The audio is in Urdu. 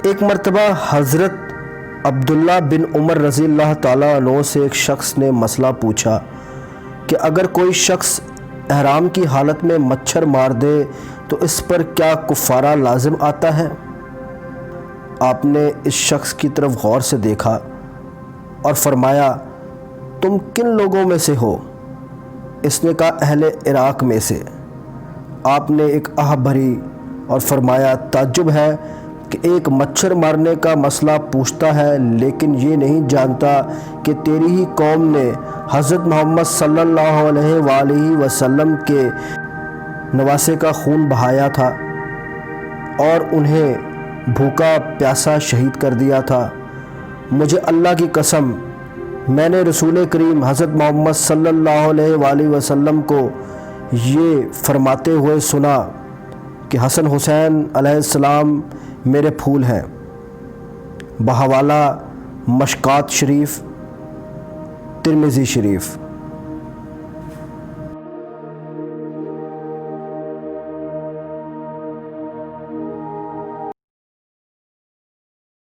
ایک مرتبہ حضرت عبداللہ بن عمر رضی اللہ تعالیٰ عنہ سے ایک شخص نے مسئلہ پوچھا کہ اگر کوئی شخص احرام کی حالت میں مچھر مار دے تو اس پر کیا کفارہ لازم آتا ہے؟ آپ نے اس شخص کی طرف غور سے دیکھا اور فرمایا، تم کن لوگوں میں سے ہو؟ اس نے کہا، اہل عراق میں سے۔ آپ نے ایک آہ بھری اور فرمایا، تعجب ہے کہ ایک مچھر مارنے کا مسئلہ پوچھتا ہے لیکن یہ نہیں جانتا کہ تیری ہی قوم نے حضرت محمد صلی اللہ علیہ وآلہ وسلم کے نواسے کا خون بہایا تھا اور انہیں بھوکا پیاسا شہید کر دیا تھا۔ مجھے اللہ کی قسم، میں نے رسول کریم حضرت محمد صلی اللہ علیہ وآلہ وسلم کو یہ فرماتے ہوئے سنا کہ حسن حسین علیہ السلام میرے پھول ہیں۔ بحوالہ مشکات شریف، ترمذی شریف۔